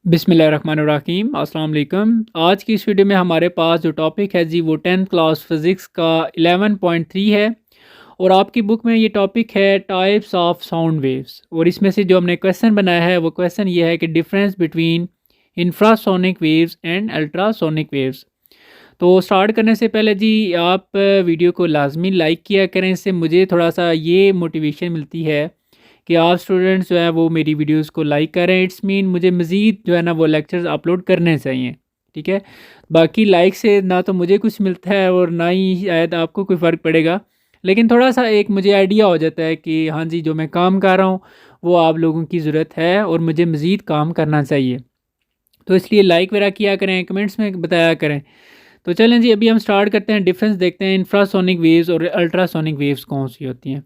बिस्मिल्लाहिर्रहमानिर्रहीम अस्सलाम वालेकुम। आज की इस वीडियो में हमारे पास जो टॉपिक है जी वो 10th क्लास फ़िज़िक्स का 11.3 है और आपकी बुक में ये टॉपिक है टाइप्स ऑफ साउंड वेव्स। और इसमें से जो हमने क्वेश्चन बनाया है वो क्वेश्चन ये है कि difference between infrasonic waves and ultrasonic waves. तो स्टार्ट करने से पहले जी आप वीडियो को लाजमी लाइक किया करें, इससे मुझे थोड़ा सा ये मोटिवेशन मिलती है कि आप स्टूडेंट्स जो है वो मेरी वीडियोस को लाइक करें। इट्स मीन मुझे मज़ीद जो है ना वो लेक्चर्स अपलोड करने चाहिए, ठीक है। बाकी लाइक से ना तो मुझे कुछ मिलता है और ना ही शायद आपको कोई फ़र्क पड़ेगा, लेकिन थोड़ा सा एक मुझे आइडिया हो जाता है कि हाँ जी जो मैं काम कर रहा हूँ वो आप लोगों की ज़रूरत है और मुझे मज़ीद काम करना चाहिए। तो इसलिए लाइक वगैरह किया करें, कमेंट्स में बताया करें। तो चलें जी अभी हम स्टार्ट करते हैं, डिफरेंस देखते हैं इंफ्रासोनिक वेव्स और अल्ट्रासोनिक वेव्स कौन सी होती हैं।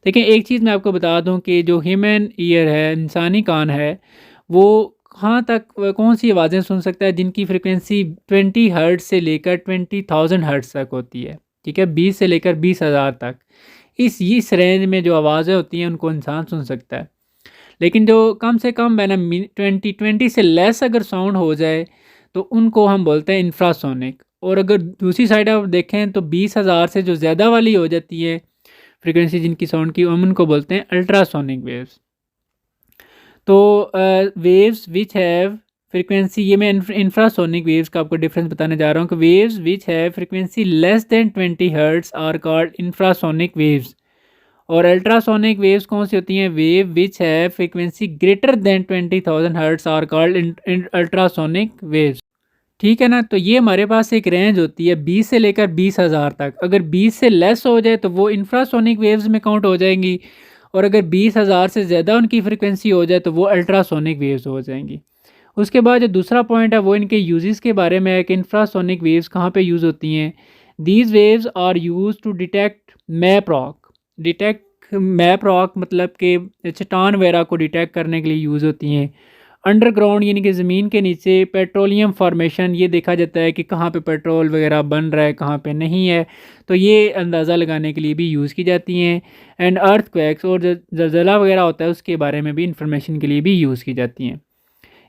देखिए एक चीज़ मैं आपको बता दूं कि जो ह्यूमन ईयर है, इंसानी कान है, वो कहाँ तक कौन सी आवाज़ें सुन सकता है जिनकी फ्रिक्वेंसी 20 हर्ट्ज से लेकर 20,000 हर्ट्ज तक होती है, ठीक है, 20 से लेकर 20,000 तक। इस रेंज में जो आवाज़ें होती हैं उनको इंसान सुन सकता है। लेकिन जो कम से कम मैंने 20 से लेस अगर साउंड हो जाए तो उनको हम बोलते हैं इंफ्रासोनिक। और अगर दूसरी साइड आप देखें तो 20,000 से जो ज़्यादा वाली हो जाती है फ्रीक्वेंसी जिनकी साउंड की, हम उनको बोलते हैं अल्ट्रासोनिक वेव्स। तो वेव्स विच हैव फ्रीक्वेंसी, ये मैं इंफ्रासोनिक वेव्स का आपको डिफरेंस बताने जा रहा हूँ कि waves which have frequency less than 20 hertz are called infrasonic waves. और अल्ट्रासोनिक वेव्स कौन सी होती हैं? वेव विच है frequency greater than 20,000 hertz are called ultrasonic waves, ठीक है ना। तो ये हमारे पास एक रेंज होती है 20 से लेकर 20,000 तक। अगर 20 से लेस हो जाए तो वो इंफ्रासोनिक वेव्स में काउंट हो जाएंगी, और अगर 20,000 से ज़्यादा उनकी फ्रिक्वेंसी हो जाए तो वो अल्ट्रासोनिक वेव्स हो जाएंगी। उसके बाद जो दूसरा पॉइंट है वो इनके यूजेस के बारे में है कि इंफ्रासोनिक वेव्स कहाँ पे यूज़ होती हैं। These waves are use to detect map rock. Detect map rock मतलब कि चट्टान वगैरह को डिटेक्ट करने के लिए यूज़ होती हैं। अंडरग्राउंड यानी कि ज़मीन के नीचे पेट्रोलियम फार्मेशन, ये देखा जाता है कि कहाँ पे पेट्रोल वगैरह बन रहा है कहाँ पे नहीं है, तो ये अंदाज़ा लगाने के लिए भी यूज़ की जाती हैं। एंड अर्थक्वेक्स और जो ज़लज़ला वगैरह होता है उसके बारे में भी इंफॉर्मेशन के लिए भी यूज़ की जाती हैं।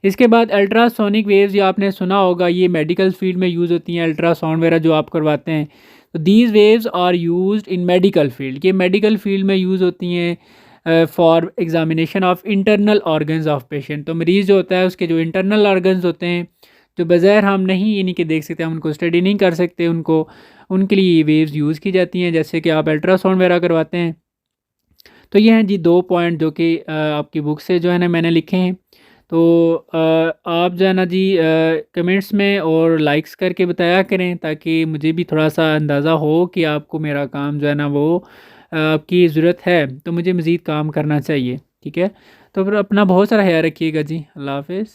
इसके बाद अल्ट्रासोनिक वेव्स, जो आपने सुना होगा, ये मेडिकल फील्ड में यूज़ होती हैं, अल्ट्रासाउंड वगैरह जो आप करवाते हैं। तो these waves are used in medical field, ये मेडिकल फील्ड में यूज़ होती हैं for examination of internal organs of patient. तो मरीज़ जो होता है उसके जो इंटरनल ऑर्गन्स होते हैं जो बज़ैर हम नहीं यानी कि देख सकते, हम उनको स्टडी नहीं कर सकते, उनको उनके लिए ये वेव्स यूज़ की जाती हैं, जैसे कि आप अल्ट्रासाउंड वगैरह करवाते हैं। तो ये हैं जी दो पॉइंट जो कि आपकी बुक से जो है ना मैंने लिखे हैं। तो आप जो है ना जी कमेंट्स में और लाइक्स करके बताया करें ताकि मुझे भी थोड़ा सा अंदाज़ा हो कि आपको मेरा काम जो है ना वो आपकी ज़रूरत है, तो मुझे मज़ीद काम करना चाहिए, ठीक है। तो फिर अपना बहुत सारा ख्याल रखिएगा जी। अल्लाह हाफ़िज़।